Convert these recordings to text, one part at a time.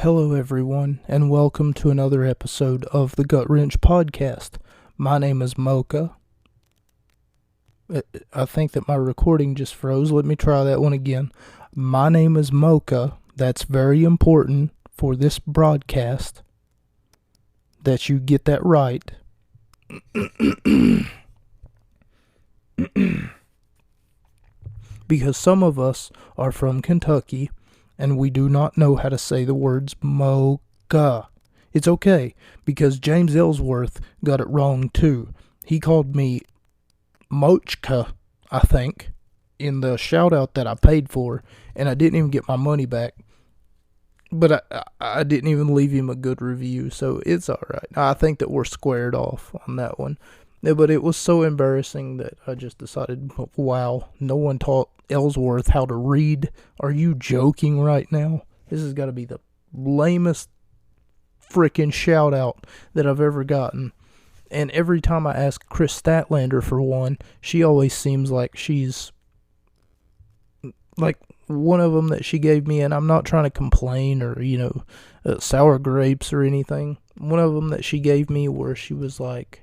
Hello everyone, and welcome to another episode of the Gut Wrench Podcast. My name is Mocha. I think that my recording just froze. Let me try that one again. My name is Mocha. That's very important for this broadcast, that you get that right. Because some of us are from Kentucky, and we do not know how to say the words Mocha. It's okay, because James Ellsworth got it wrong too. He called me Mochka, I think, in the shout out that I paid for, and I didn't even get my money back. But I didn't even leave him a good review, so it's alright. I think that we're squared off on that one. But it was so embarrassing that I just decided, wow, no one taught Ellsworth how to read. Are you joking right now? This has got to be the lamest freaking shout out that I've ever gotten. And every time I ask Chris Statlander for one, she always seems like she's like one of them that she gave me, and I'm not trying to complain or, sour grapes or anything. One of them that she gave me where she was like,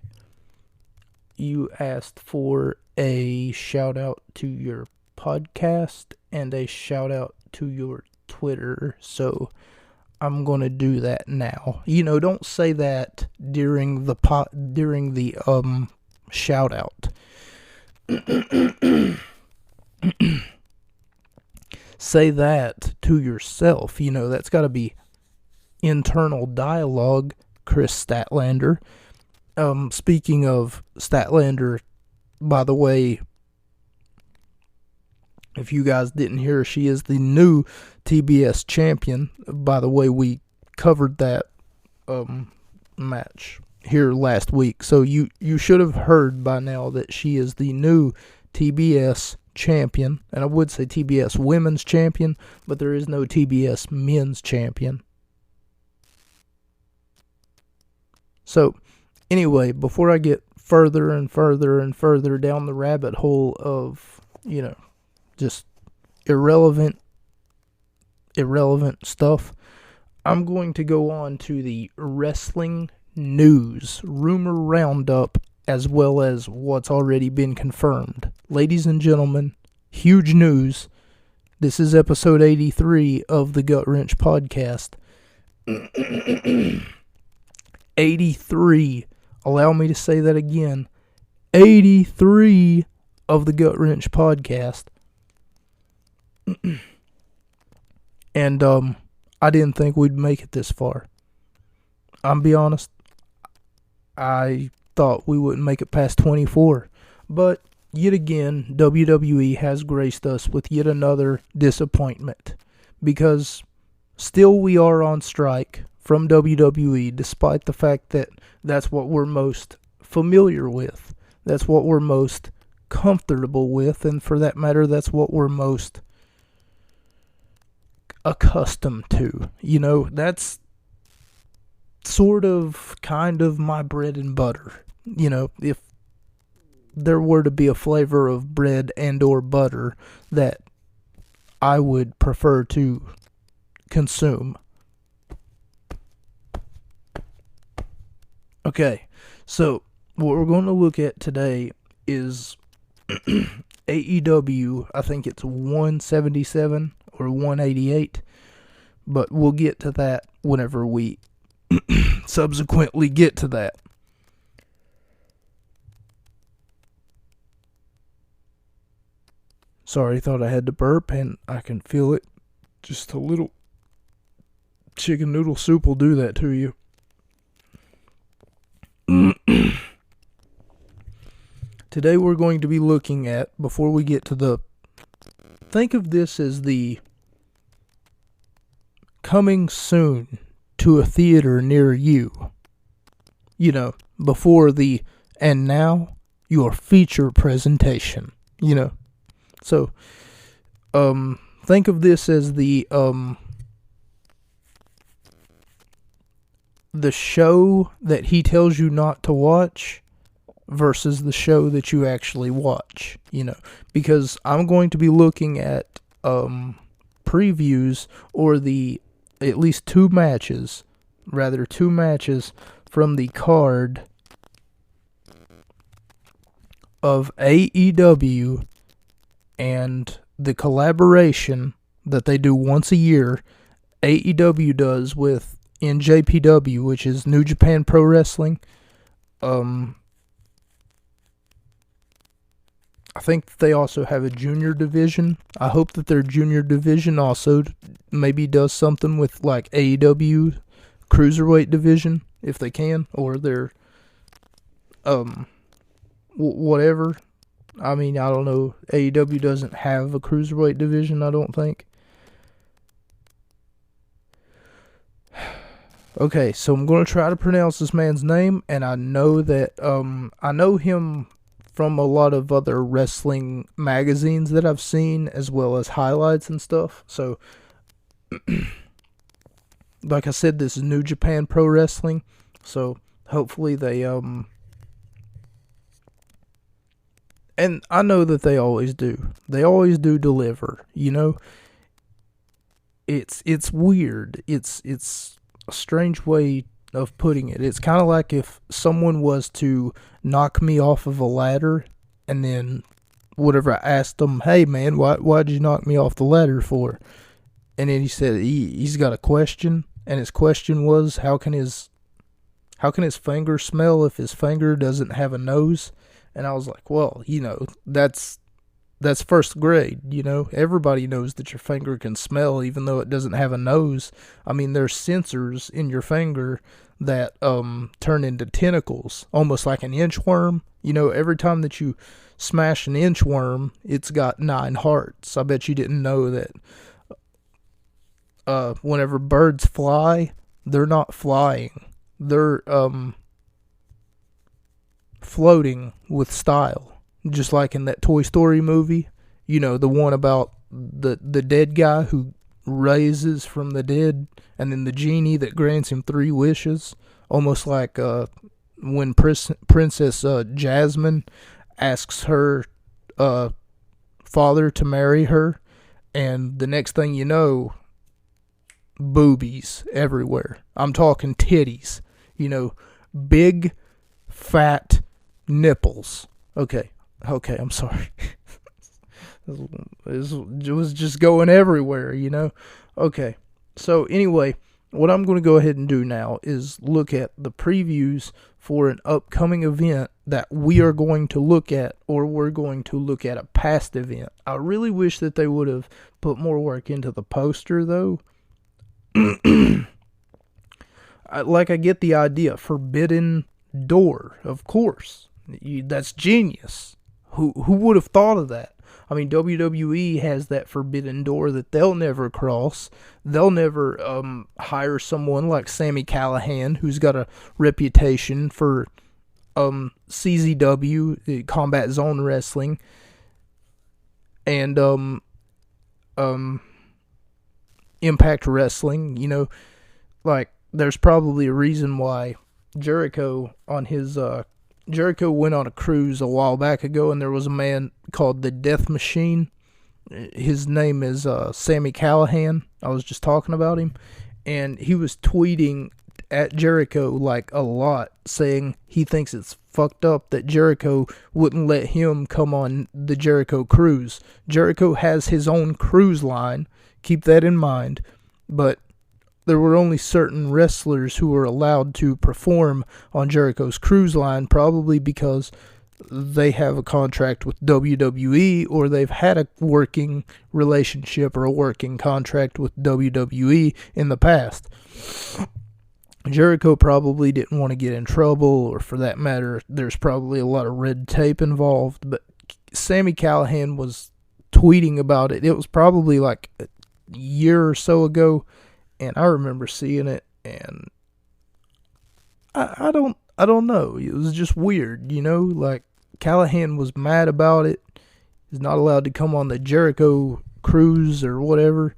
you asked for a shout out to your podcast and a shout out to your Twitter, so I'm gonna do that now. Don't say that during the shout out. Say that to yourself. That's got to be internal dialogue, Chris Statlander. Speaking of Statlander, by the way, if you guys didn't hear, she is the new TBS champion. By the way, we covered that match here last week. So you should have heard by now that she is the new TBS champion. And I would say TBS women's champion, but there is no TBS men's champion. So anyway, before I get further and further and further down the rabbit hole of, just irrelevant stuff, I'm going to go on to the wrestling news, rumor roundup, as well as what's already been confirmed. Ladies and gentlemen, huge news. This is episode 83 of the Gut Wrench Podcast. 83. Allow me to say that again. 83 of the Gut Wrench Podcast. And I didn't think we'd make it this far. I'm be honest, I thought we wouldn't make it past 24. But yet again, WWE has graced us with yet another disappointment, because still we are on strike from WWE, despite the fact that that's what we're most familiar with. That's what we're most comfortable with, and for that matter, that's what we're most accustomed to. That's sort of kind of my bread and butter. If there were to be a flavor of bread and or butter that I would prefer to consume. Okay, so what we're going to look at today is AEW, I think it's 177 or 188, but we'll get to that whenever we subsequently get to that. Sorry, thought I had to burp, and I can feel it. Just a little chicken noodle soup will do that to you. Today we're going to be looking at, before we get to think of this as the coming soon to a theater near you. Before the, and now, your feature presentation. So, think of this as the show that he tells you not to watch versus the show that you actually watch, because I'm going to be looking at previews or the at least two matches from the card of AEW and the collaboration that they do once a year. AEW does with NJPW, which is New Japan Pro Wrestling. I think they also have a junior division. I hope that their junior division also maybe does something with like AEW cruiserweight division, if they can, or their whatever. I mean, I don't know. AEW doesn't have a cruiserweight division, I don't think. Okay, so I'm going to try to pronounce this man's name, and I know that I know him from a lot of other wrestling magazines that I've seen, as well as highlights and stuff. So, like I said, this is New Japan Pro Wrestling, so hopefully they and I know that they always do. They always do deliver, you know? It's weird. It's a strange way of putting it. It's kind of like if someone was to knock me off of a ladder, and then whatever I asked them, hey man, why'd you knock me off the ladder for? And then he said he's got a question, and his question was, how can his finger smell if his finger doesn't have a nose? And I was like, well, you know, that's first grade, you know. Everybody knows that your finger can smell even though it doesn't have a nose. I mean, there's sensors in your finger that turn into tentacles, almost like an inchworm. You know, every time that you smash an inchworm, it's got 9 hearts. I bet you didn't know that whenever birds fly, they're not flying. They're floating with style. Just like in that Toy Story movie, you know, the one about the dead guy who raises from the dead, and then the genie that grants him 3 wishes. Almost like when Princess Jasmine asks her father to marry her, and the next thing you know, boobies everywhere. I'm talking titties, you know, big, fat nipples. Okay, I'm sorry. It was just going everywhere, you know. Okay, so anyway, what I'm going to go ahead and do now is look at the previews for an upcoming event that we are going to look at, or we're going to look at a past event. I really wish that they would have put more work into the poster, though. I get the idea. Forbidden Door, of course. That's genius. Who would have thought of that? I mean, WWE has that forbidden door that they'll never cross. They'll never hire someone like Sami Callihan, who's got a reputation for CZW, Combat Zone Wrestling, and Impact Wrestling. You know, like, there's probably a reason why Jericho went on a cruise a while back ago, and there was a man called the Death Machine. His name is Sami Callihan. I was just talking about him, and he was tweeting at Jericho like a lot, saying he thinks it's fucked up that Jericho wouldn't let him come on the Jericho cruise. Jericho has his own cruise line, keep that in mind, but there were only certain wrestlers who were allowed to perform on Jericho's cruise line, probably because they have a contract with WWE, or they've had a working relationship or a working contract with WWE in the past. Jericho probably didn't want to get in trouble, or for that matter, there's probably a lot of red tape involved, but Sami Callihan was tweeting about it. It was probably like a year or so ago, and I remember seeing it, and I don't know. It was just weird, you know? Like, Callihan was mad about it. He's not allowed to come on the Jericho cruise or whatever.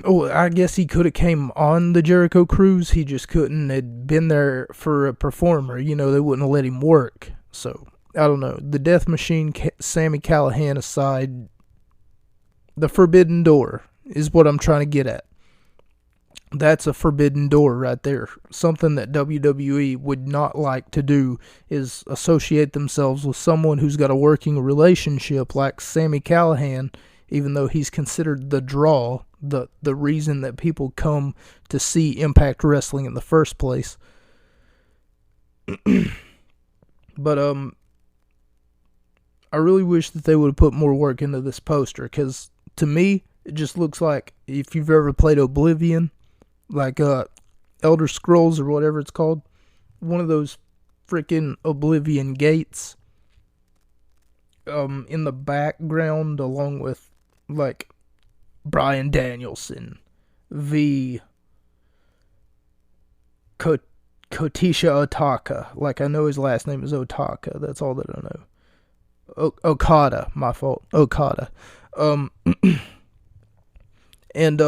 Oh, I guess he could have came on the Jericho cruise. He just couldn't. Had been there for a performer. You know, they wouldn't have let him work. So, I don't know. The Death Machine, Sami Callihan aside, the Forbidden Door. is what I'm trying to get at. That's a forbidden door right there. Something that WWE would not like to do is associate themselves with someone who's got a working relationship like Sami Callihan, even though he's considered the draw, the reason that people come to see Impact Wrestling in the first place. But I really wish that they would have put more work into this poster, because to me, it just looks like, if you've ever played Oblivion, like Elder Scrolls or whatever it's called, one of those freaking Oblivion gates in the background, along with like Bryan Danielson v. Kotisha Otaka. Like, I know his last name is Otaka. That's all that I know. Okada, my fault. Okada. And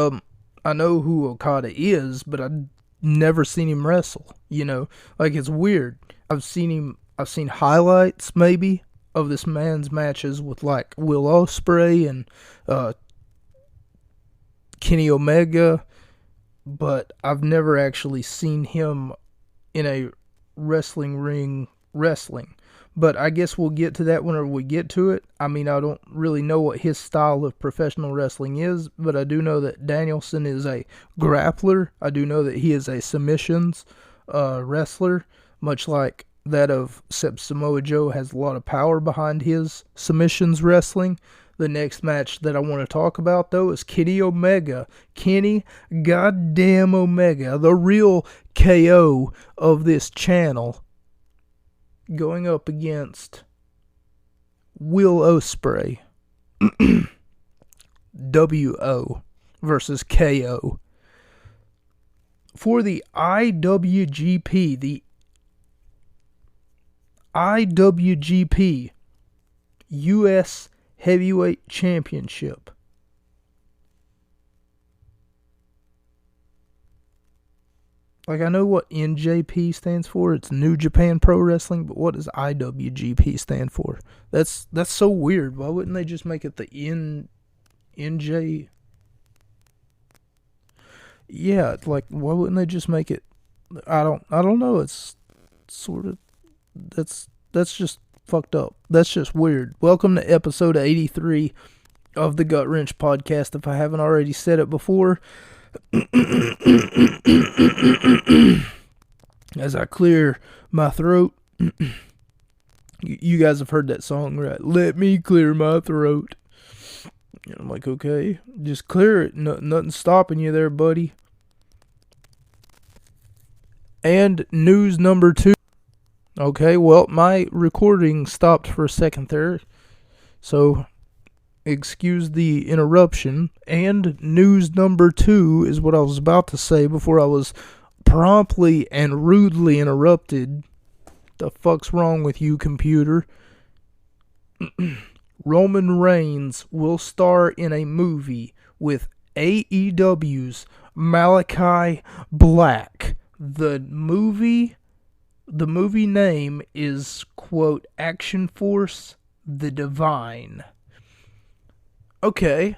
I know who Okada is, but I've never seen him wrestle. You know, like, it's weird. I've seen highlights maybe of this man's matches with like Will Ospreay and Kenny Omega, but I've never actually seen him in a wrestling ring wrestling. But I guess we'll get to that whenever we get to it. I mean, I don't really know what his style of professional wrestling is, but I do know that Danielson is a grappler. I do know that he is a submissions wrestler, much like that of Samoa Joe has a lot of power behind his submissions wrestling. The next match that I want to talk about, though, is Kenny Omega. Kenny goddamn Omega, the real KO of this channel, going up against Will Ospreay. WO versus KO. For the IWGP, the IWGP US Heavyweight Championship. Like, I know what NJP stands for. It's New Japan Pro Wrestling, but what does IWGP stand for? That's so weird. Why wouldn't they just make it the NJ? Yeah, like, why wouldn't they just make it? I don't know. It's sort of, that's just fucked up. That's just weird. Welcome to episode 83 of the Gut Wrench Podcast. If I haven't already said it before, as I clear my throat. You guys have heard that song, right? Let me clear my throat. And I'm like, okay, just clear it. Nothing's stopping you there, buddy. And news number 2. Okay, well, my recording stopped for a second there, so excuse the interruption. And news number 2 is what I was about to say before I was promptly and rudely interrupted. The fuck's wrong with you, computer? Roman Reigns will star in a movie with AEW's Malachi Black. The movie name is, quote, Action Force the Divine. Okay,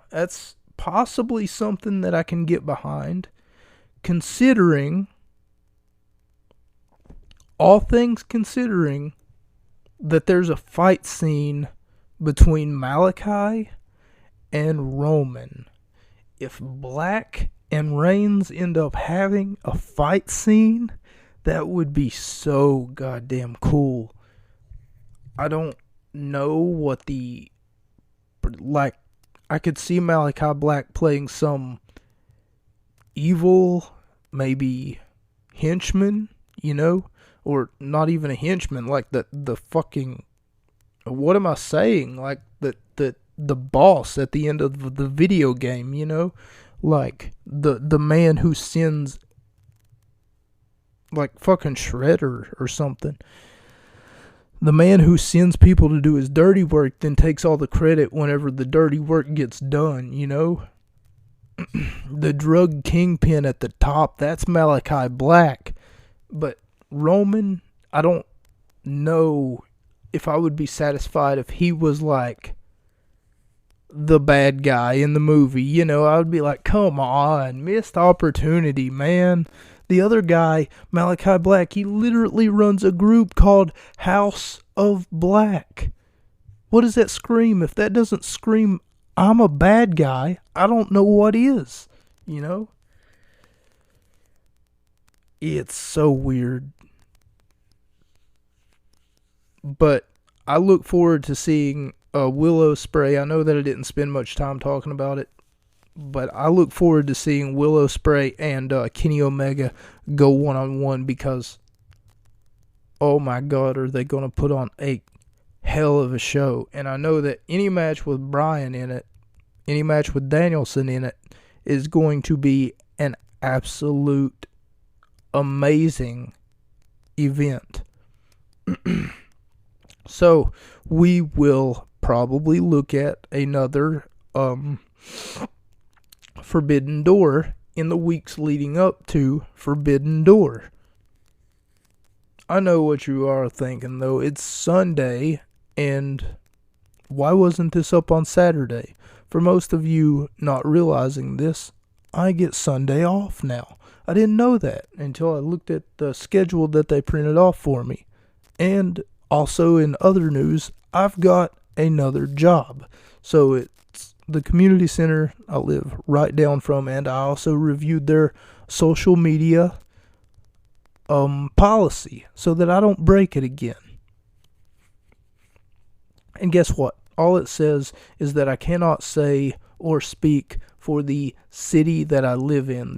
that's possibly something that I can get behind, considering, all things considering, that there's a fight scene between Malachi and Roman. If Black and Reigns end up having a fight scene, that would be so goddamn cool. I don't know what I could see Malachi Black playing some evil, maybe henchman, you know? Or not even a henchman, like the fucking, what am I saying? Like the boss at the end of the video game, you know? Like the man who sends, like fucking Shredder or something. The man who sends people to do his dirty work, then takes all the credit whenever the dirty work gets done, you know? The drug kingpin at the top, that's Malachi Black. But Roman, I don't know if I would be satisfied if he was like the bad guy in the movie. You know, I would be like, come on, missed opportunity, man. The other guy, Malachi Black, he literally runs a group called House of Black. What does that scream? If that doesn't scream, I'm a bad guy, I don't know what is. You know? It's so weird. But I look forward to seeing Willow Spray. I know that I didn't spend much time talking about it, but I look forward to seeing Willow Spray and Kenny Omega go one-on-one because, oh my God, are they going to put on a hell of a show. And I know that any match with Bryan in it, any match with Danielson in it, is going to be an absolute amazing event. So we will probably look at another Forbidden Door in the weeks leading up to Forbidden Door. I know what you are thinking, though. It's Sunday, and why wasn't this up on Saturday? For most of you not realizing this, I get Sunday off now. I didn't know that until I looked at the schedule that they printed off for me. And also in other news, I've got another job. So it's the community center I live right down from, and I also reviewed their social media policy so that I don't break it again. And guess what? All it says is that I cannot say or speak for the city that I live in.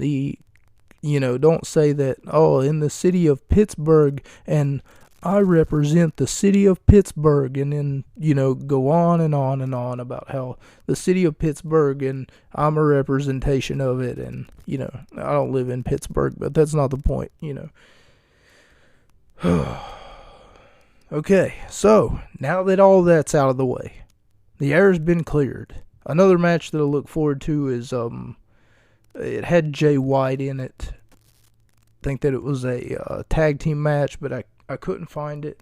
Don't say that, in the city of Pittsburgh, and I represent the city of Pittsburgh, and then, go on and on and on about how the city of Pittsburgh, and I'm a representation of it, and, I don't live in Pittsburgh, but that's not the point, Okay, so, now that all that's out of the way, the air's been cleared. Another match that I look forward to is, it had Jay White in it. I think that it was a tag team match, but I couldn't find it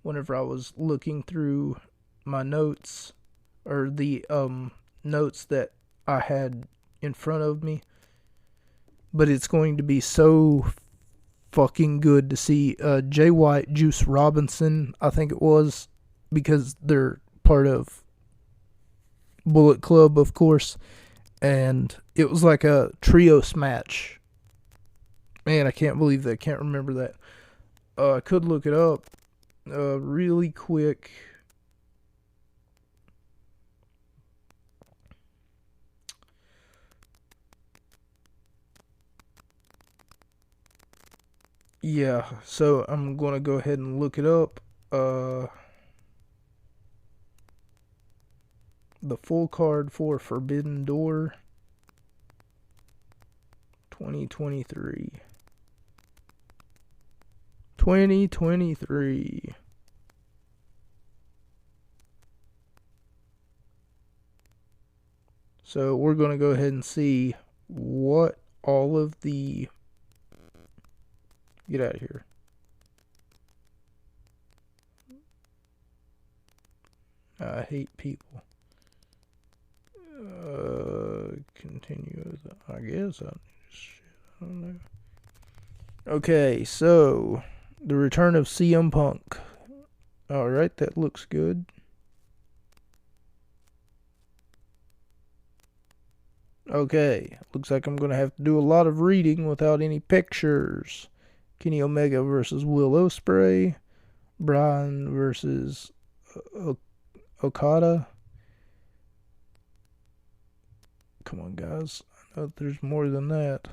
whenever I was looking through my notes, or the notes that I had in front of me. But it's going to be so fucking good to see Jay White, Juice Robinson, I think it was, because they're part of Bullet Club, of course, and it was like a trios match. Man, I can't believe that. I can't remember that. I could look it up really quick. Yeah, so I'm going to go ahead and look it up. The full card for Forbidden Door 2023. 2023. So we're going to go ahead and see what all of the... Get out of here. I hate people. Continue. I guess. I don't know. Okay, so the return of CM Punk. Alright, that looks good. Okay, looks like I'm going to have to do a lot of reading without any pictures. Kenny Omega versus Will Ospreay. Bryan versus Okada. Come on, guys. I know there's more than that.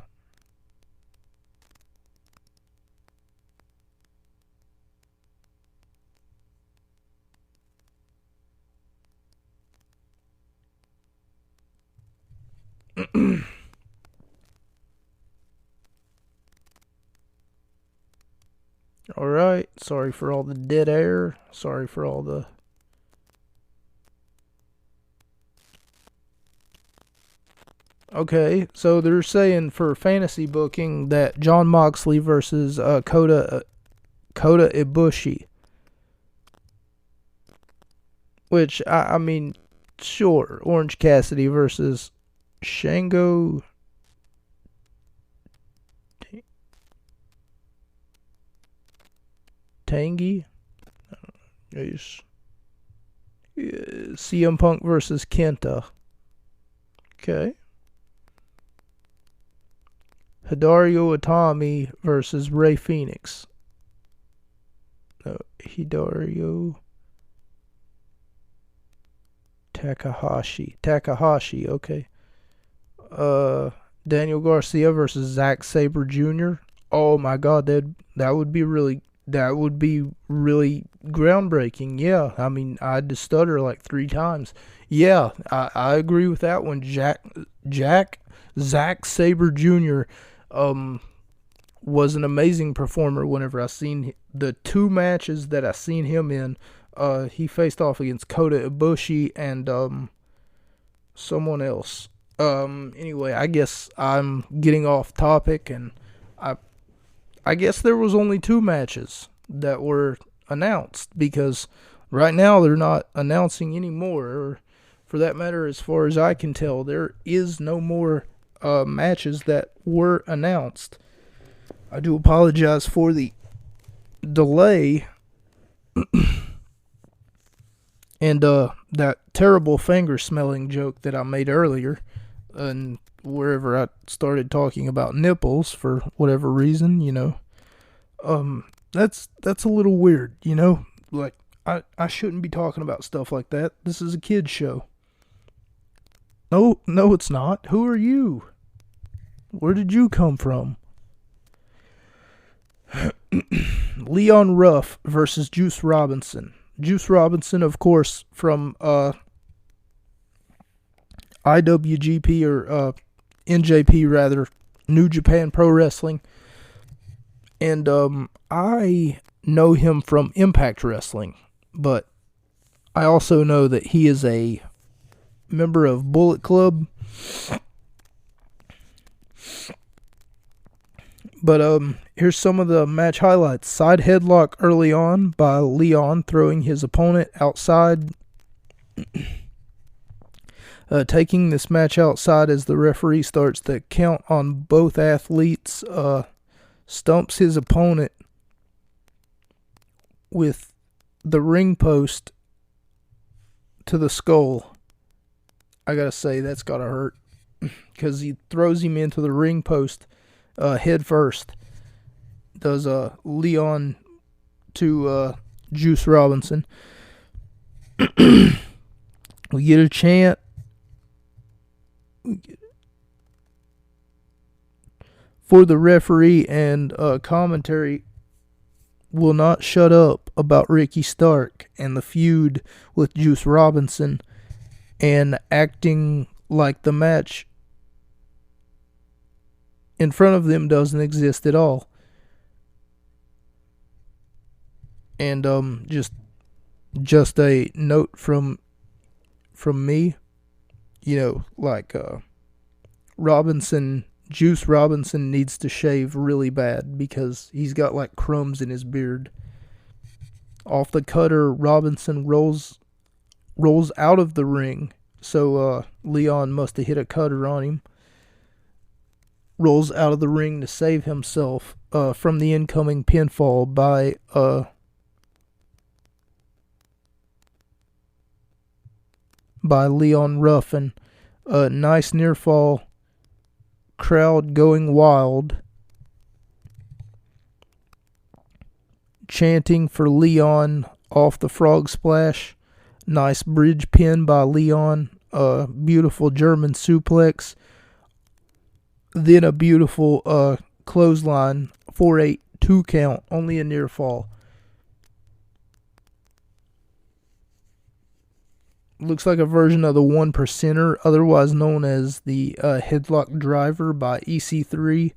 Alright, sorry for all the dead air. Sorry for all the... Okay, so they're saying for fantasy booking that Jon Moxley versus Kota Ibushi. Which, I mean, Sure, Orange Cassidy versus Shango Tangy. Yes. CM Punk versus Kenta. Okay. Hideo Itami versus Rey Fenix. No, Hideo Takahashi. Takahashi, okay. Daniel Garcia versus Zack Sabre Jr. Oh my god, that would be really groundbreaking. Yeah, I mean, I had to stutter like 3 times. Yeah, I agree with that one. Zack Sabre Jr. Was an amazing performer whenever I seen the 2 matches that I seen him in. He faced off against Kota Ibushi and someone else. Anyway, I guess I'm getting off topic, and I guess there was only 2 matches that were announced, because right now they're not announcing any more. Or for that matter, as far as I can tell, there is no more matches that were announced. I do apologize for the delay and that terrible finger smelling joke that I made earlier, and wherever I started talking about nipples for whatever reason, that's a little weird, like I shouldn't be talking about stuff like that. This is a kid's show. No, it's not. Who are you? Where did you come from? Leon Ruff versus Juice Robinson. Juice Robinson, of course, from IWGP or NJP rather, New Japan Pro Wrestling. And I know him from Impact Wrestling, but I also know that he is a member of Bullet Club. But here's some of the match highlights. Side headlock early on by Leon, throwing his opponent outside. Taking this match outside as the referee starts the count on both athletes. Stumps his opponent with the ring post to the skull. I gotta say, that's gotta hurt, because he throws him into the ring post head first. Does Leon to Juice Robinson. We get a chant. For the referee, and commentary will not shut up about Ricky Stark and the feud with Juice Robinson, and acting like the match in front of them doesn't exist at all. And just a note from me, Juice Robinson needs to shave really bad, because he's got like crumbs in his beard. Off the cutter, Robinson rolls out of the ring, so Leon must have hit a cutter on him. Rolls out of the ring to save himself from the incoming pinfall by Leon Ruffin. Nice near fall. Crowd going wild. Chanting for Leon off the frog splash. Nice bridge pin by Leon. Beautiful German suplex. Then a beautiful clothesline. 4-8, 2 count. Only a near fall. Looks like a version of the 1%er, otherwise known as the headlock driver by EC3,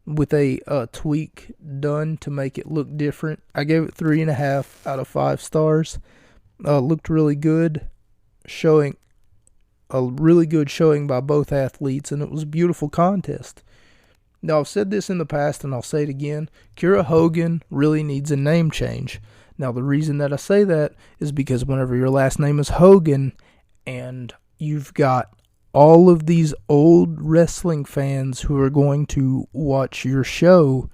with a tweak done to make it look different. I gave it 3.5 out of 5 stars. Looked really good, showing a really good showing by both athletes, and it was a beautiful contest. Now, I've said this in the past, and I'll say it again. Kiera Hogan really needs a name change. Now, the reason that I say that is because whenever your last name is Hogan And you've got all of these old wrestling fans who are going to watch your show,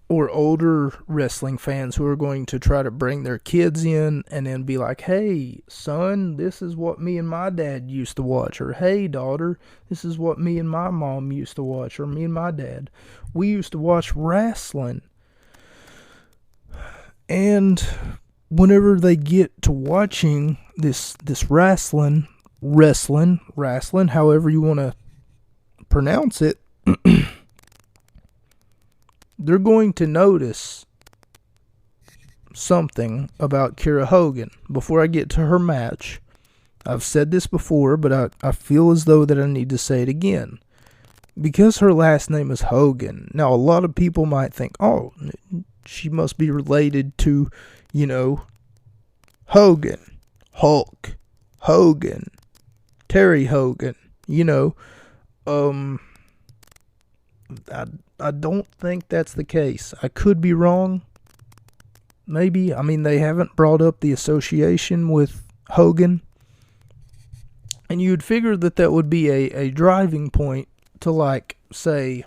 or older wrestling fans who are going to try to bring their kids in and then be like, hey, son, this is what me and my dad used to watch. Or, hey, daughter, this is what me and my mom used to watch. Or me and my dad. We used to watch wrestling. And whenever they get to watching this wrestling, however you want to pronounce it, they're going to notice something about Kiera Hogan. Before I get to her match, I've said this before, but I feel as though that I need to say it again. Because her last name is Hogan. Now, a lot of people might think, oh, she must be related to, Hogan, Hulk, Hogan, Terry Hogan, I don't think that's the case. I could be wrong. Maybe. I mean, they haven't brought up the association with Hogan. And you'd figure that would be a driving point to, like, say,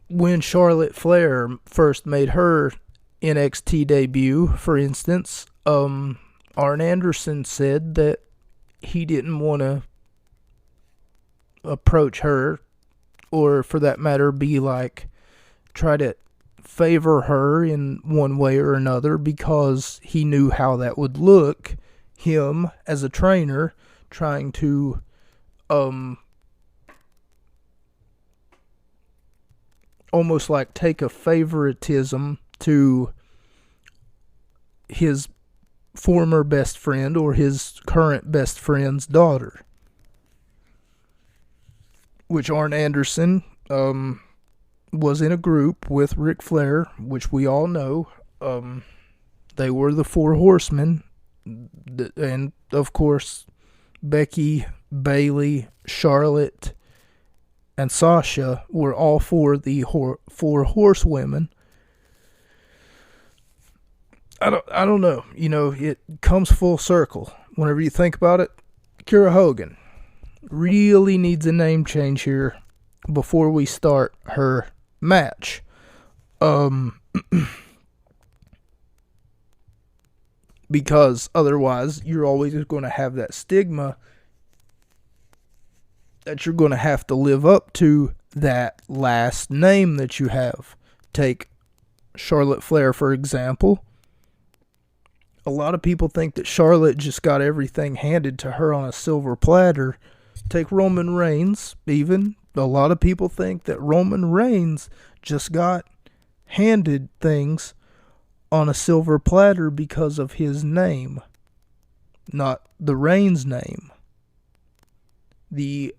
when Charlotte Flair first made her NXT debut, for instance, Arn Anderson said that he didn't want to approach her, or for that matter, be like, try to favor her in one way or another, because he knew how that would look, him as a trainer trying to almost like take a favoritism to his former best friend or his current best friend's daughter. Which Arn Anderson was in a group with Ric Flair, which we all know. They were the Four Horsemen. And, of course, Becky, Bayley, Charlotte, and Sasha were all four the Four Horsewomen. I don't know. It comes full circle. Whenever you think about it, Kiera Hogan really needs a name change here before we start her match. Because otherwise you're always going to have that stigma that you're going to have to live up to that last name that you have. Take Charlotte Flair, for example. A lot of people think that Charlotte just got everything handed to her on a silver platter. Take Roman Reigns, even. A lot of people think that Roman Reigns just got handed things on a silver platter because of his name. Not the Reigns name. The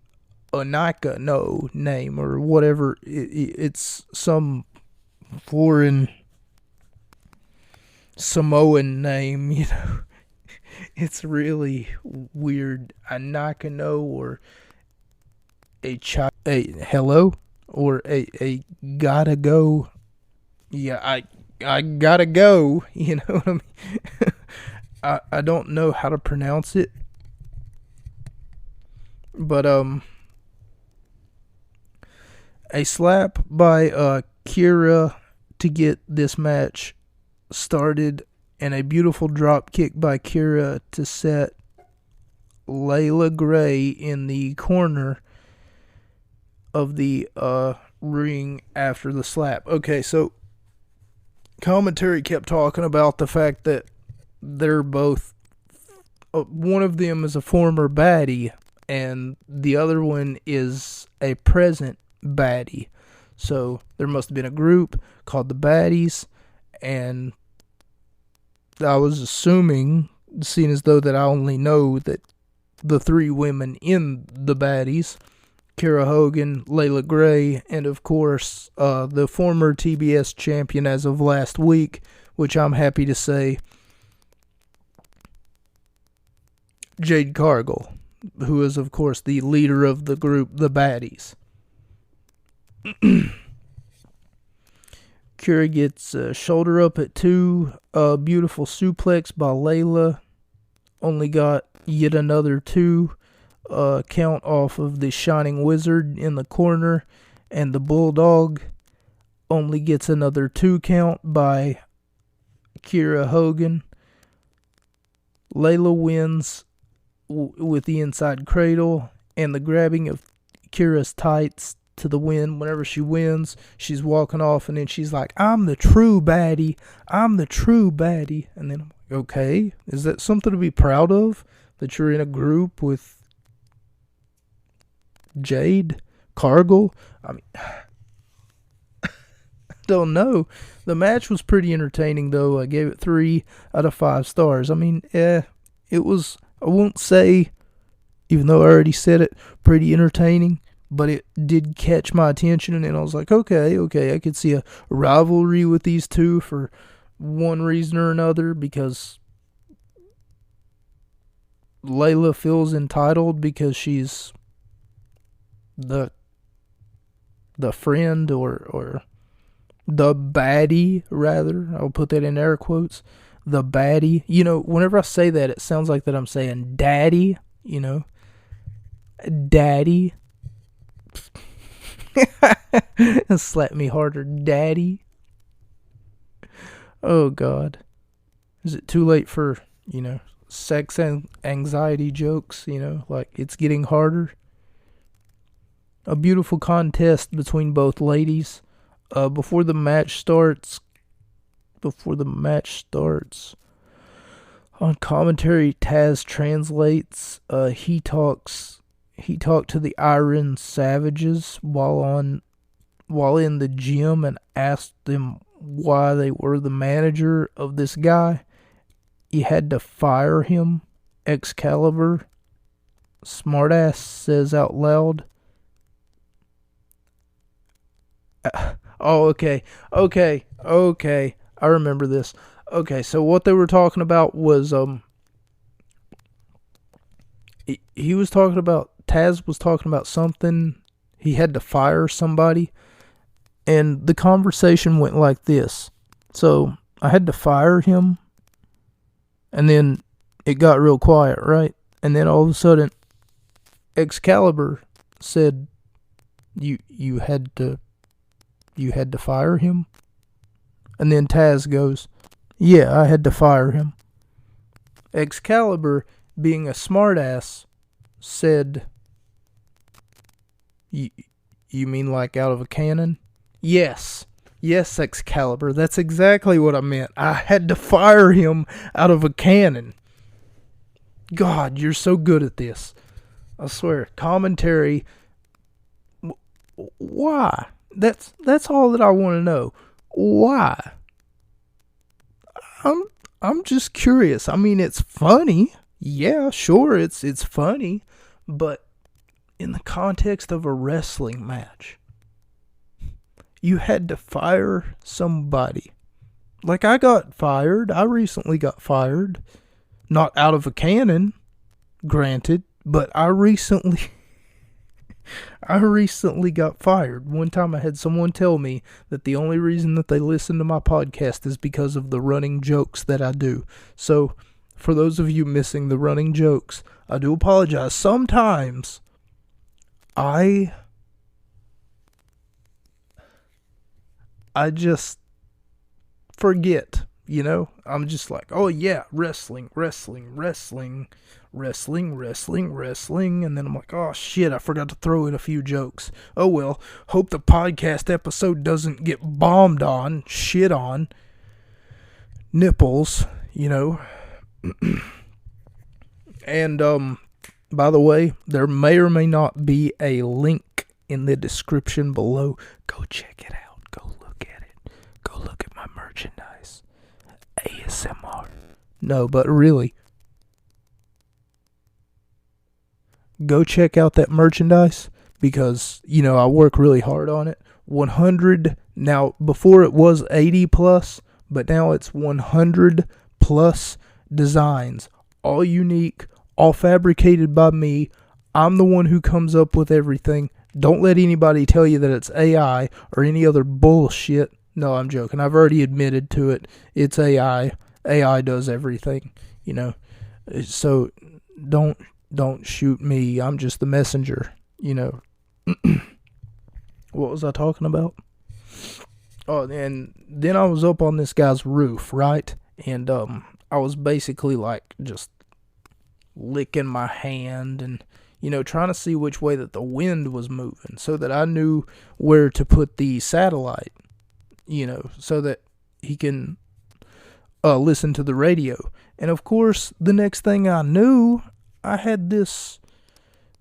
Onika name, or whatever. It's some foreign Samoan name, It's really weird. Anakano, or a hello, or a gotta go. Yeah, I gotta go. You know what I mean? I don't know how to pronounce it, but a slap by Kiera to get this match started, and a beautiful drop kick by Kiera to set Layla Gray in the corner of the ring after the slap. Okay, so commentary kept talking about the fact that they're both, one of them is a former baddie and the other one is a present baddie. So there must have been a group called the Baddies, and I was assuming, seeing as though that I only know that the three women in the Baddies, Kiera Hogan, Layla Gray, and of course the former TBS champion as of last week, which I'm happy to say, Jade Cargill, who is of course the leader of the group, the Baddies. Kira gets shoulder up at 2. Beautiful suplex by Layla. Only got yet another 2 count off of the Shining Wizard in the corner. And the Bulldog only gets another 2 count by Kira Hogan. Layla wins with the inside cradle and the grabbing of Kira's tights to the win. Whenever she wins, she's walking off and then she's like, I'm the true baddie. I'm the true baddie. And then I'm like, okay, is that something to be proud of? That you're in a group with Jade Cargill? I mean, I don't know. The match was pretty entertaining, though. I gave it 3 out of 5 stars. I mean, it was, I won't say, even though I already said it, pretty entertaining, but it did catch my attention, and then I was like, okay, I could see a rivalry with these two for one reason or another, because Layla feels entitled because she's the friend or the baddie, rather. I'll put that in air quotes. The baddie. You know, whenever I say that, it sounds like that I'm saying daddy, you know. Daddy. Slap me harder, daddy. Oh, God. Is it too late for, you know, sex and anxiety jokes, you know, like it's getting harder? A beautiful contest between both ladies. Before the match starts, on commentary, Taz translates. He talked to the Iron Savages while in the gym and asked them why they were the manager of this guy. He had to fire him. Excalibur, smartass, says out loud. Okay. I remember this. Okay, so what they were talking about was he was talking about, Taz was talking about something. He had to fire somebody, and the conversation went like this. So I had to fire him, and then it got real quiet, right? And then all of a sudden, Excalibur said, "You had to fire him?" And then Taz goes, "Yeah, I had to fire him." Excalibur, being a smartass, said, You mean like out of a cannon?" Yes, Excalibur, that's exactly what I meant. I had to fire him out of a cannon. God, you're so good at this. I swear. Commentary. Why? That's all that I want to know. Why? I'm just curious. I mean, it's funny. Yeah, sure, it's funny, but in the context of a wrestling match, you had to fire somebody. Like, I got fired. I recently got fired. Not out of a cannon, granted, but I recently got fired. One time I had someone tell me that the only reason that they listen to my podcast is because of the running jokes that I do. So, for those of you missing the running jokes, I do apologize. Sometimes I just forget, you know? I'm just like, oh yeah, wrestling. And then I'm like, oh shit, I forgot to throw in a few jokes. Oh well, hope the podcast episode doesn't get bombed on, shit on. Nipples, you know. And, by the way, there may or may not be a link in the description below. Go check it out. Go look at it. Go look at my merchandise. ASMR. No, but really, go check out that merchandise because, you know, I work really hard on it. 100, now, before it was 80 plus, but now it's 100 plus designs. All unique, all fabricated by me. I'm the one who comes up with everything. Don't let anybody tell you that it's AI or any other bullshit. No, I'm joking. I've already admitted to it. It's AI. AI does everything, you know. So don't shoot me. I'm just the messenger, you know. What was I talking about? Oh, and then I was up on this guy's roof, right? And I was basically like just licking my hand and trying to see which way that the wind was moving so that I knew where to put the satellite, so that he can listen to the radio. And of course, the next thing I knew, I had this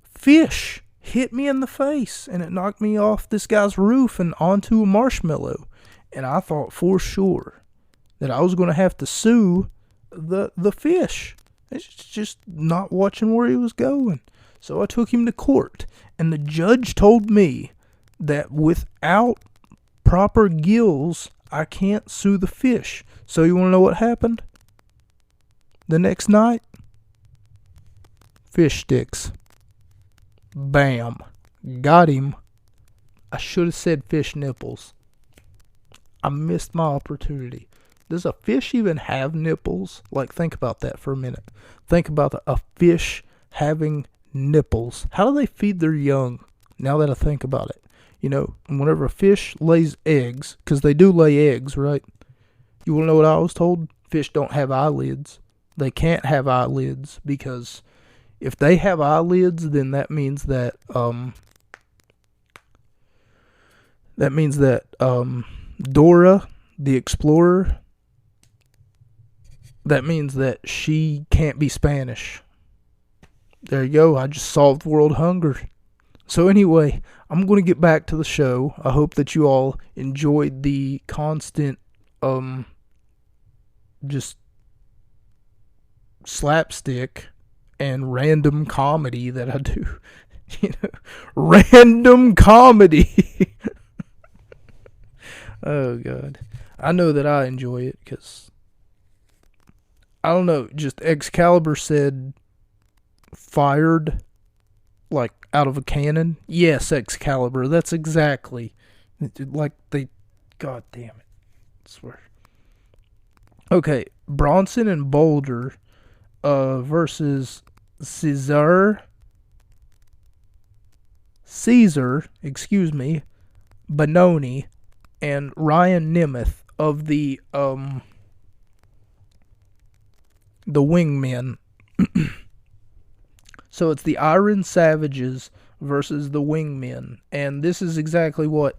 fish hit me in the face, and it knocked me off this guy's roof and onto a marshmallow. And I thought for sure that I was going to have to sue the fish. It's just not watching where he was going. So I took him to court, and the judge told me that without proper gills, I can't sue the fish. So you want to know what happened? The next night, fish sticks. Bam. Got him. I should have said fish nipples. I missed my opportunity. Does a fish even have nipples? Like, think about that for a minute. Think about a fish having nipples. How do they feed their young? Now that I think about it. Whenever a fish lays eggs, because they do lay eggs, right? You want to know what I was told? Fish don't have eyelids. They can't have eyelids because if they have eyelids, then that means that Dora, the explorer, that means that she can't be Spanish. There you go. I just solved world hunger. So anyway, I'm going to get back to the show. I hope that you all enjoyed the constant, just slapstick and random comedy that I do. Random comedy. Oh, God. I know that I enjoy it because, I don't know, just Excalibur said fired, like out of a cannon. Yes, Excalibur, that's exactly, like God damn it, I swear. Okay, Bronson and Boulder versus Caesar, Benoni, and Ryan Nemeth of the Wingmen. So it's the Iron Savages versus the Wingmen. And this is exactly what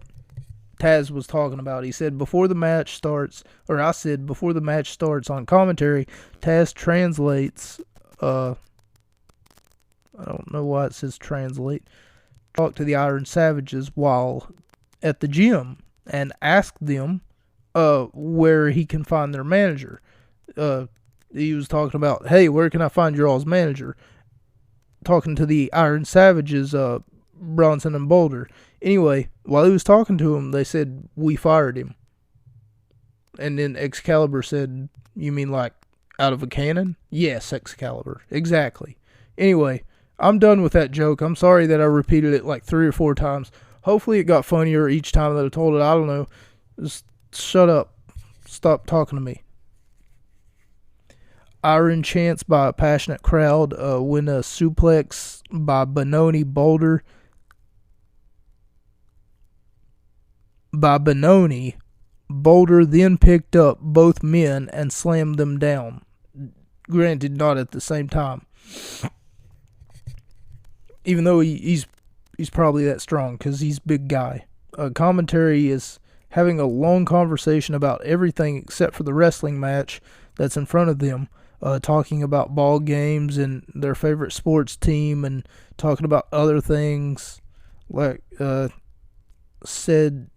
Taz was talking about. He said before the match starts, or I said before the match starts on commentary, Taz translates, I don't know why it says translate, talk to the Iron Savages while at the gym and ask them where he can find their manager. He was talking about, hey, where can I find your all's manager? Talking to the Iron Savages, Bronson and Boulder. Anyway, while he was talking to him, they said, we fired him. And then Excalibur said, you mean like out of a cannon? Yes, Excalibur. Exactly. Anyway, I'm done with that joke. I'm sorry that I repeated it like 3 or 4 times. Hopefully it got funnier each time that I told it. I don't know. Just shut up. Stop talking to me. Iron Chance by a passionate crowd. Win a suplex by Benoni Boulder. By Benoni, Boulder then picked up both men and slammed them down. Granted, not at the same time. Even though he's probably that strong because he's a big guy. Commentary is having a long conversation about everything except for the wrestling match that's in front of them. Talking about ball games and their favorite sports team and talking about other things like said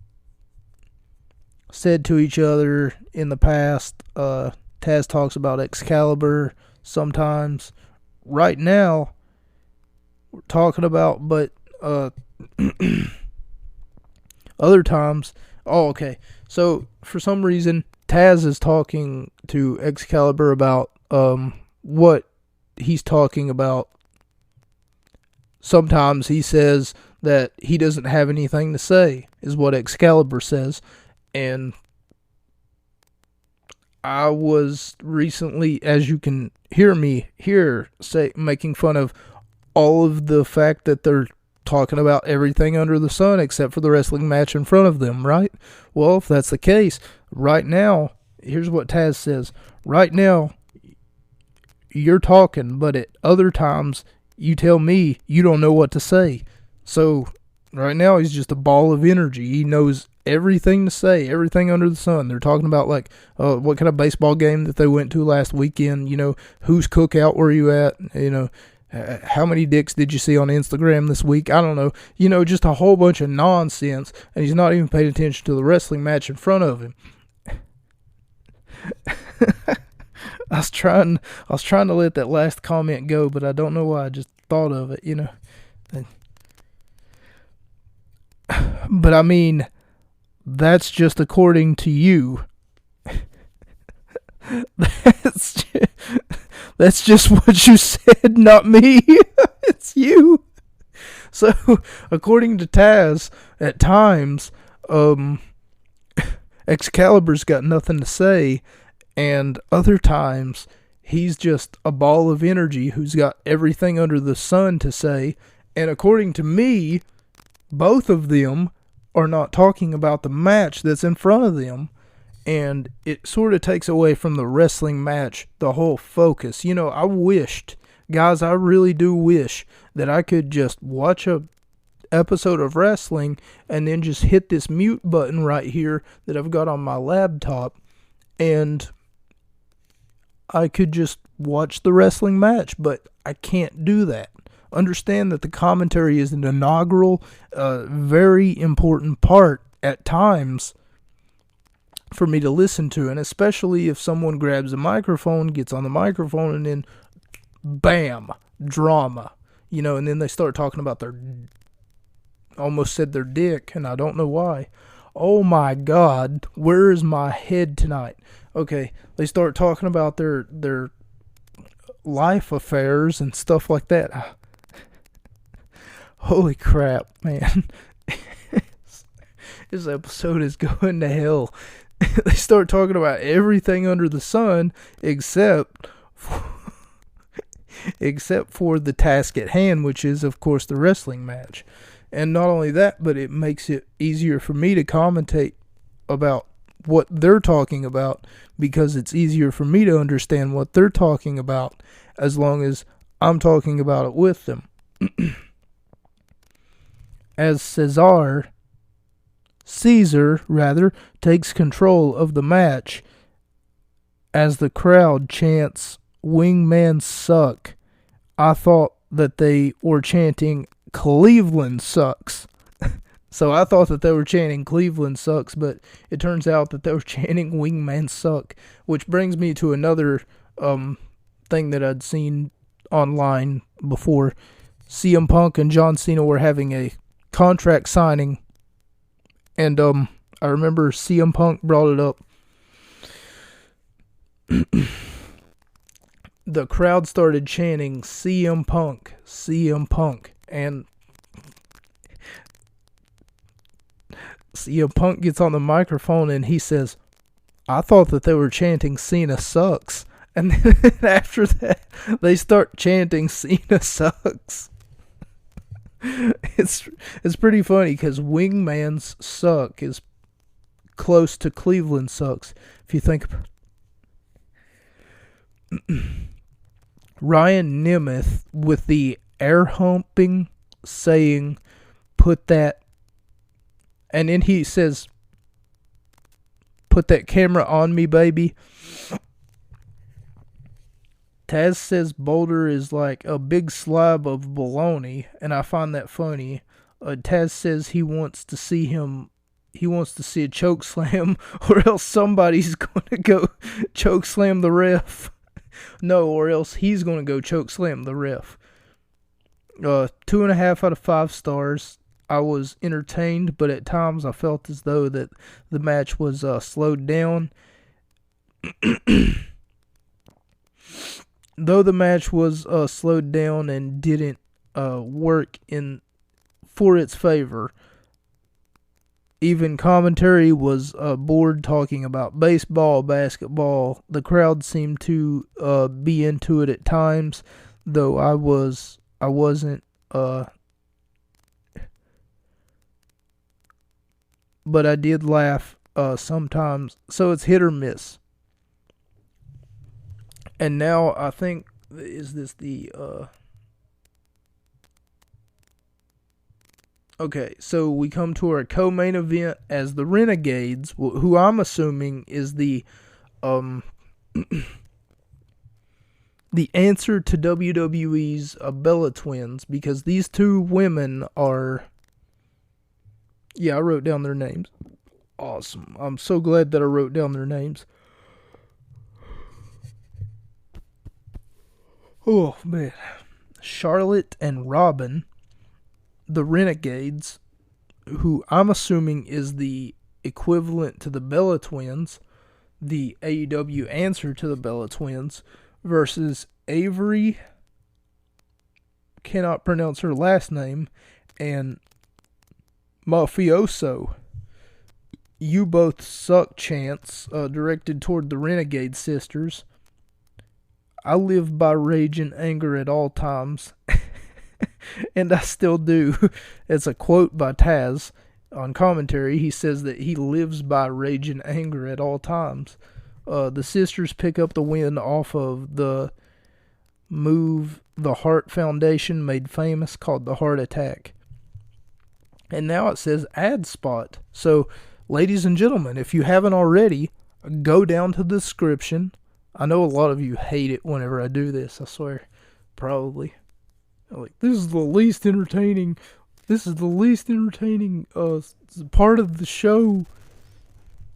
to each other in the past. Taz talks about Excalibur sometimes. Right now, we're talking about, but other times. Oh, okay. So for some reason, Taz is talking to Excalibur about what he's talking about. Sometimes he says that he doesn't have anything to say, is what Excalibur says. And I was recently, as you can hear me here, making fun of all of the fact that they're talking about everything under the sun except for the wrestling match in front of them, right? Well, if that's the case, right now, here's what Taz says. Right now, you're talking, but at other times, you tell me you don't know what to say. So, right now, he's just a ball of energy. He knows everything to say, everything under the sun. They're talking about, like, what kind of baseball game that they went to last weekend, whose cookout were you at, how many dicks did you see on Instagram this week? I don't know. Just a whole bunch of nonsense, and he's not even paying attention to the wrestling match in front of him. I was trying to let that last comment go, but I don't know why. I just thought of it, But I mean, that's just according to you. That's just what you said, not me. It's you. So, according to Taz, at times, Excalibur's got nothing to say, and other times, he's just a ball of energy who's got everything under the sun to say, and according to me, both of them are not talking about the match that's in front of them. And it sort of takes away from the wrestling match the whole focus. I wished, guys, I really do wish that I could just watch a episode of wrestling and then just hit this mute button right here that I've got on my laptop, and I could just watch the wrestling match, but I can't do that. Understand that the commentary is an inaugural, very important part at times for me to listen to, and especially if someone grabs a microphone, gets on the microphone, and then bam, drama, and then they start talking about almost said their dick, and I don't know why. Oh my God, where is my head tonight? Okay, they start talking about their life affairs and stuff like that. Holy crap, man. This episode is going to hell. They start talking about everything under the sun except for the task at hand, which is, of course, the wrestling match. And not only that, but it makes it easier for me to commentate about what they're talking about, because it's easier for me to understand what they're talking about as long as I'm talking about it with them. As Caesar takes control of the match as the crowd chants "Wingman suck." I thought that they were chanting "Cleveland sucks." So I thought that they were chanting "Cleveland sucks," but it turns out that they were chanting "Wingman suck," which brings me to another thing that I'd seen online before. CM Punk and John Cena were having a contract signing, and I remember CM Punk brought it up. The crowd started chanting CM Punk, CM Punk, and CM Punk gets on the microphone and he says, "I thought that they were chanting Cena sucks." And then after that, they start chanting Cena sucks. It's pretty funny because Wingman's suck is close to Cleveland sucks, if you think about it. Ryan Nemeth with the air humping saying, "Put that," and then he says, "Put that camera on me, baby." Taz says Boulder is like a big slab of baloney, and I find that funny. Taz says he wants to see a choke slam, or else somebody's going to go choke slam the ref. No, or else he's going to go choke slam the ref. 2.5 out of 5 stars. I was entertained, but at times I felt as though that the match was slowed down. Though the match was slowed down and didn't work for its favor, Even commentary was bored talking about baseball, basketball. The crowd seemed to be into it at times, though I wasn't. But I did laugh sometimes. So it's hit or miss. And now I think, is this the okay, so we come to our co-main event as the Renegades, who I'm assuming is the the answer to WWE's Bella Twins, because these two women are, yeah, I wrote down their names. Awesome. I'm so glad that I wrote down their names. Oh, man. Charlotte and Robin, the Renegades, who I'm assuming is the equivalent to the Bella Twins, the AEW answer to the Bella Twins, versus Avery, cannot pronounce her last name, and Mafioso. You Both Suck chants directed toward the Renegade sisters. I live by rage and anger at all times. And I still do. It's a quote by Taz on commentary. He says that he lives by rage and anger at all times. The sisters pick up the win off of the move the Hart Foundation made famous, called the Heart Attack. And now it says ad spot. So, ladies and gentlemen, if you haven't already, go down to the description. I know a lot of you hate it whenever I do this, I swear. Probably. Like, this is the least entertaining part of the show.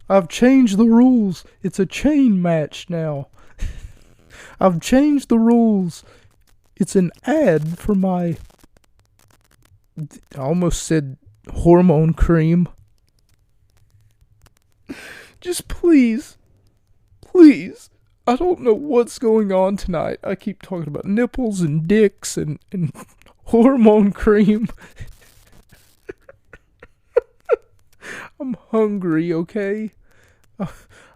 I've changed the rules. It's a chain match now. I've changed the rules. It's an ad for my, I almost said hormone cream. Just please, I don't know what's going on tonight. I keep talking about nipples and dicks and hormone cream. I'm hungry, okay?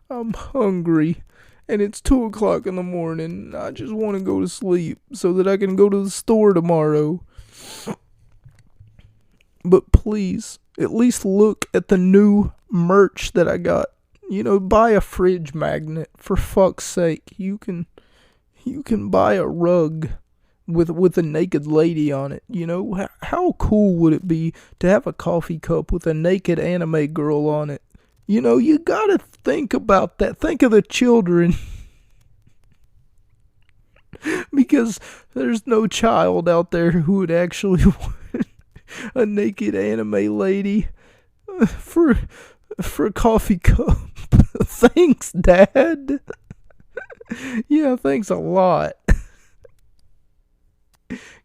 I'm hungry. And it's 2 o'clock in the morning. I just want to go to sleep so that I can go to the store tomorrow. But please, at least look at the new merch that I got. You know, buy a fridge magnet, for fuck's sake. You can buy a rug with a naked lady on it. You know, how cool would it be to have a coffee cup with a naked anime girl on it? You know, you gotta think about that. Think of the children. Because there's no child out there who would actually want a naked anime lady for a coffee cup. Thanks, Dad. Yeah, thanks a lot.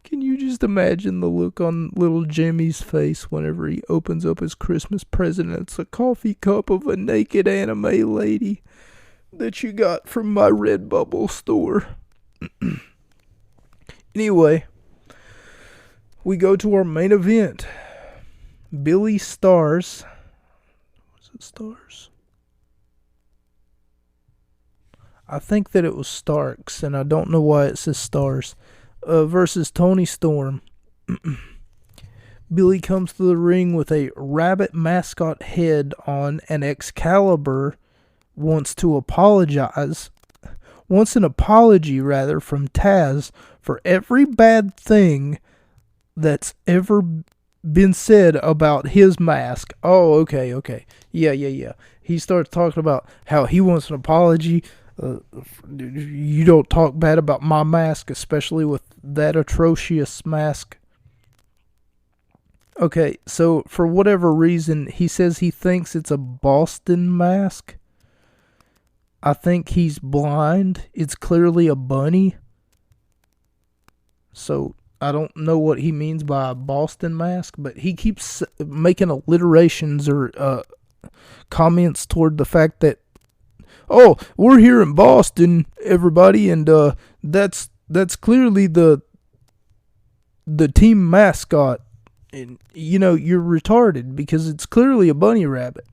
Can you just imagine the look on little Jimmy's face whenever he opens up his Christmas present? It's a coffee cup of a naked anime lady that you got from my Redbubble store. Anyway, we go to our main event. Billy Stars. Was it Stars? I think that it was Starks, and I don't know why it says Stars. Versus Tony Storm. Billy comes to the ring with a rabbit mascot head on, and Excalibur wants an apology from Taz for every bad thing that's ever been said about his mask. Oh, okay. Yeah. He starts talking about how he wants an apology. You don't talk bad about my mask, especially with that atrocious mask. Okay, so for whatever reason, he says he thinks it's a Boston mask. I think he's blind. It's clearly a bunny. So I don't know what he means by a Boston mask, but he keeps making alliterations or comments toward the fact that, oh, we're here in Boston, everybody, and that's clearly the team mascot. And, you're retarded because it's clearly a bunny rabbit.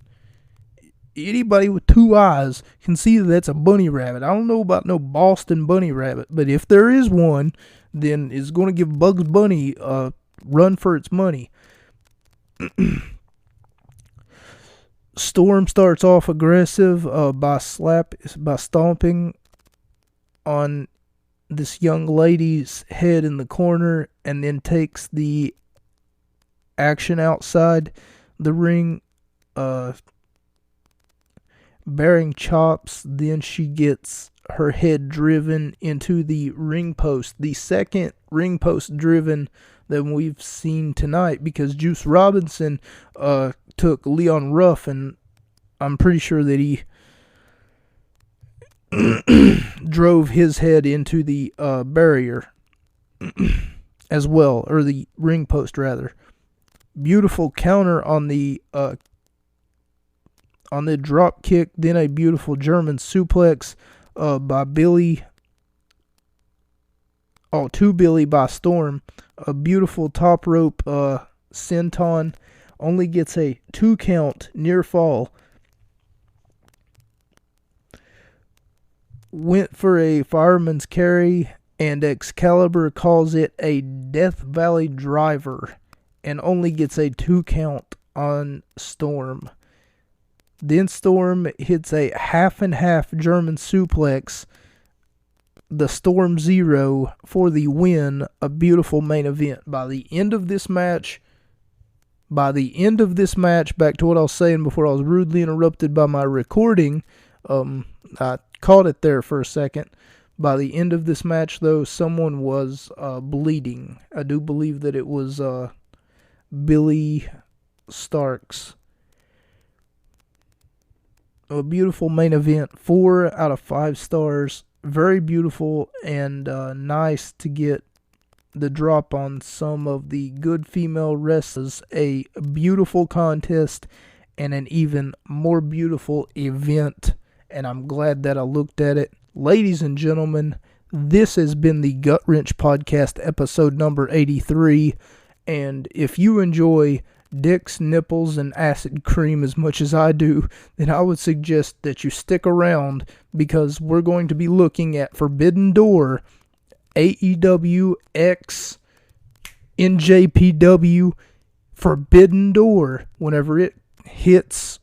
Anybody with 2 eyes can see that that's a bunny rabbit. I don't know about no Boston bunny rabbit, but if there is one, then it's going to give Bugs Bunny a run for its money. Storm starts off aggressive by stomping on this young lady's head in the corner, and then takes the action outside the ring, bearing chops. Then she gets her head driven into the ring post, the second ring post driven that we've seen tonight, because Juice Robinson took Leon Ruff, and I'm pretty sure that he drove his head into the barrier as well, or the ring post rather. Beautiful counter on the drop kick, then a beautiful German suplex by Billy. To Billy by Storm. A beautiful top rope senton. Only gets a 2 count near fall. Went for a fireman's carry, and Excalibur calls it a Death Valley driver, and only gets a 2 count on Storm. Then Storm hits a half and half German suplex, the Storm Zero, for the win. A beautiful main event. By the end of this match, back to what I was saying before I was rudely interrupted by my recording, I caught it there for a second. By the end of this match, though, someone was bleeding. I do believe that it was Billy Starks. A beautiful main event. 4 out of 5 stars. Very beautiful and nice to get the drop on some of the good female wrestlers. A beautiful contest and an even more beautiful event. And I'm glad that I looked at it. Ladies and gentlemen, this has been the Gut Wrench Podcast, episode number 83. And if you enjoy dicks, nipples, and acid cream as much as I do, then I would suggest that you stick around, because we're going to be looking at Forbidden Door, AEW X NJPW Forbidden Door, whenever it hits,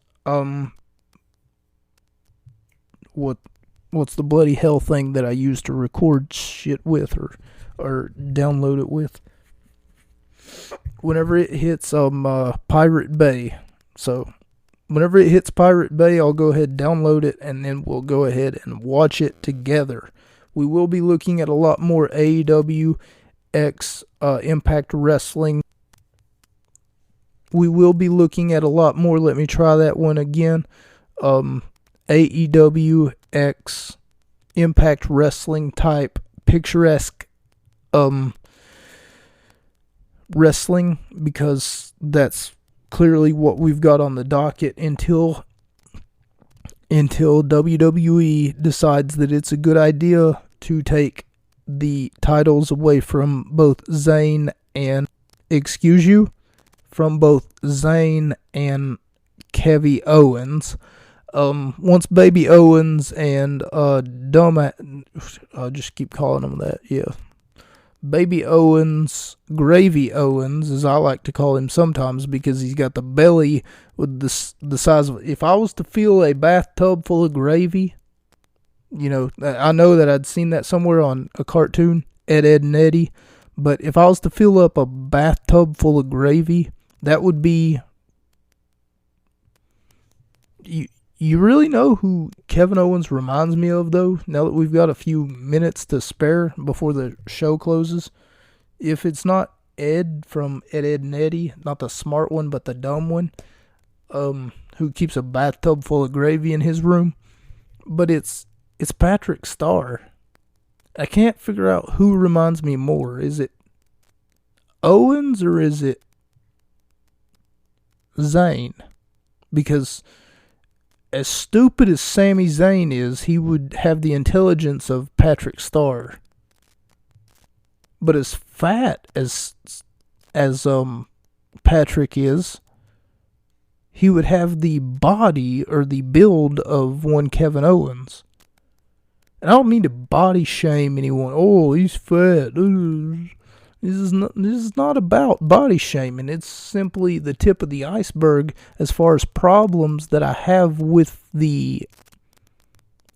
what's the bloody hell thing that I use to record shit with, or download it with? Whenever it hits Pirate Bay. So whenever it hits Pirate Bay, I'll go ahead and download it, and then we'll go ahead and watch it together. We will be looking at a lot more AEW X Impact Wrestling. We will be looking at a lot more, let me try that one again, AEW X Impact Wrestling type picturesque wrestling, because that's clearly what we've got on the docket until WWE decides that it's a good idea to take the titles away from both Zayn and Kevin Owens. Once Baby Owens and I'll just keep calling him that, yeah. Baby Owens, Gravy Owens, as I like to call him sometimes, because he's got the belly with the size of... If I was to fill a bathtub full of gravy, I know that I'd seen that somewhere on a cartoon, Ed, and Eddie, but if I was to fill up a bathtub full of gravy, that would be... You really know who Kevin Owens reminds me of, though, now that we've got a few minutes to spare before the show closes? If it's not Ed from Ed, and Eddie, not the smart one, but the dumb one, who keeps a bathtub full of gravy in his room, but it's Patrick Starr. I can't figure out who reminds me more. Is it Owens or is it Zayn? Because... as stupid as Sami Zayn is, he would have the intelligence of Patrick Starr. But as fat as Patrick is, he would have the body or the build of one Kevin Owens. And I don't mean to body shame anyone. Oh, he's fat. This is not about body shaming. It's simply the tip of the iceberg as far as problems that I have with the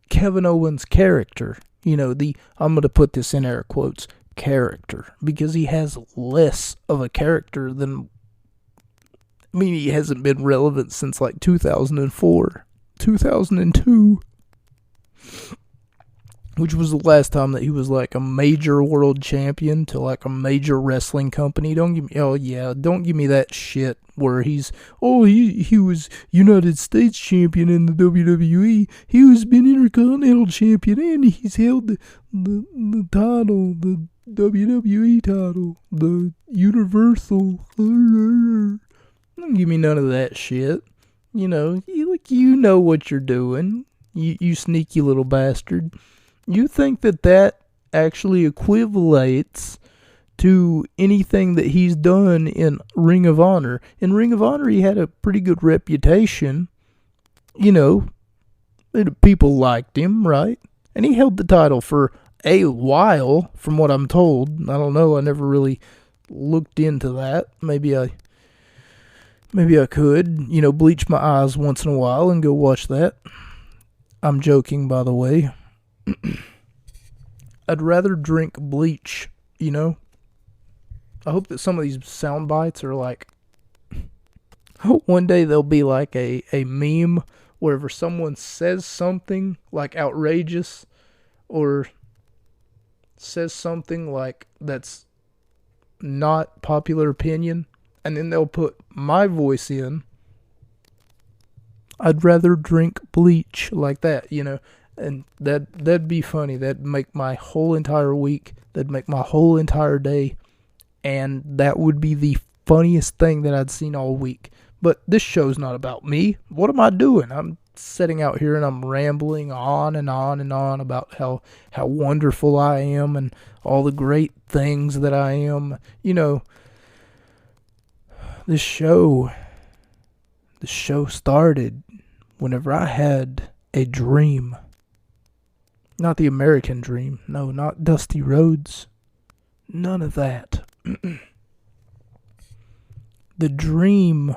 Kevin Owens character. I'm going to put this in air quotes, character. Because he has less of a character than, he hasn't been relevant since like 2004, 2002. Which was the last time that he was like a major world champion to like a major wrestling company. Don't give me that shit where he was United States champion in the WWE. He was been Intercontinental champion and he's held the title, the WWE title, the Universal. Don't give me none of that shit. You know what you're doing. You sneaky little bastard. You think that actually equivalates to anything that he's done in Ring of Honor. In Ring of Honor, he had a pretty good reputation. People liked him, right? And he held the title for a while, from what I'm told. I don't know. I never really looked into that. Maybe I could, bleach my eyes once in a while and go watch that. I'm joking, by the way. I'd rather drink bleach, I hope that some of these sound bites are like, one day there'll be like a meme wherever someone says something like outrageous or says something like that's not popular opinion, and then they'll put my voice in. I'd rather drink bleach, like that, and that'd be funny. That'd make my whole entire week. That'd make my whole entire day. And that would be the funniest thing that I'd seen all week. But this show's not about me. What am I doing? I'm sitting out here and I'm rambling on and on and on about how wonderful I am and all the great things that I am. This show started whenever I had a dream. Not the American dream. No, not Dusty Rhodes. None of that. The dream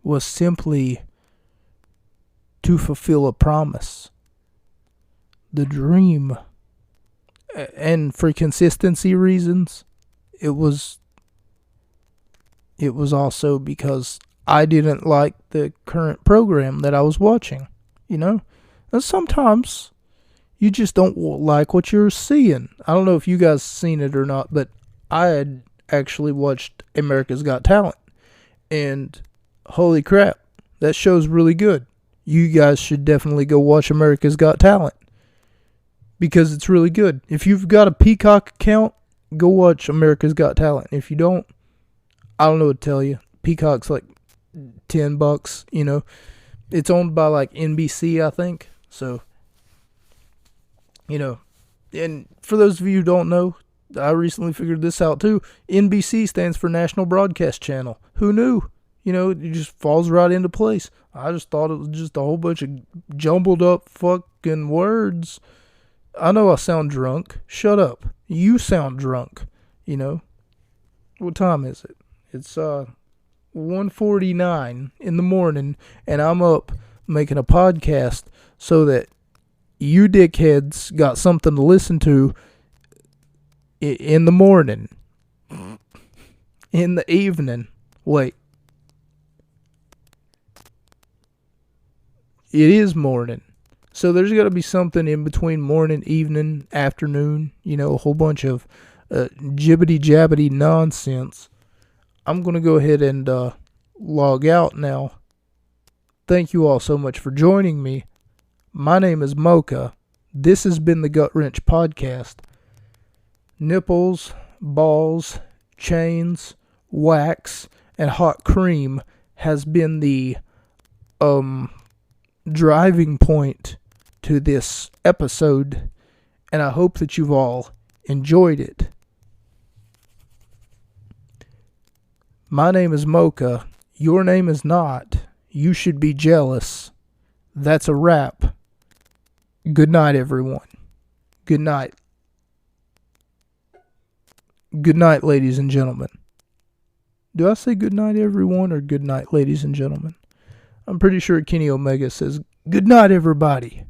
was simply to fulfill a promise. The dream, and for consistency reasons, it was also because I didn't like the current program that I was watching, And sometimes you just don't like what you're seeing. I don't know if you guys seen it or not, but I had actually watched America's Got Talent. And holy crap, that show's really good. You guys should definitely go watch America's Got Talent. Because it's really good. If you've got a Peacock account, go watch America's Got Talent. If you don't, I don't know what to tell you. Peacock's like $10, It's owned by like NBC, I think. So, and for those of you who don't know, I recently figured this out too. NBC stands for National Broadcast Channel. Who knew? It just falls right into place. I just thought it was just a whole bunch of jumbled up fucking words. I know I sound drunk. Shut up. You sound drunk. What time is it? It's 1:49 in the morning, and I'm up making a podcast so that you dickheads got something to listen to in the morning. In the evening. Wait. It is morning. So there's got to be something in between morning, evening, afternoon, a whole bunch of jibbity-jabbity nonsense. I'm going to go ahead and log out now. Thank you all so much for joining me. My name is Mocha. This has been the Gut Wrench Podcast. Nipples, balls, chains, wax, and hot cream has been the driving point to this episode, and I hope that you've all Enjoyed it. My name is Mocha. Your name is not. You should be jealous. That's a wrap. Good night, everyone. Good night. Good night, ladies and gentlemen. Do I say good night, everyone, or good night, ladies and gentlemen? I'm pretty sure Kenny Omega says good night, everybody.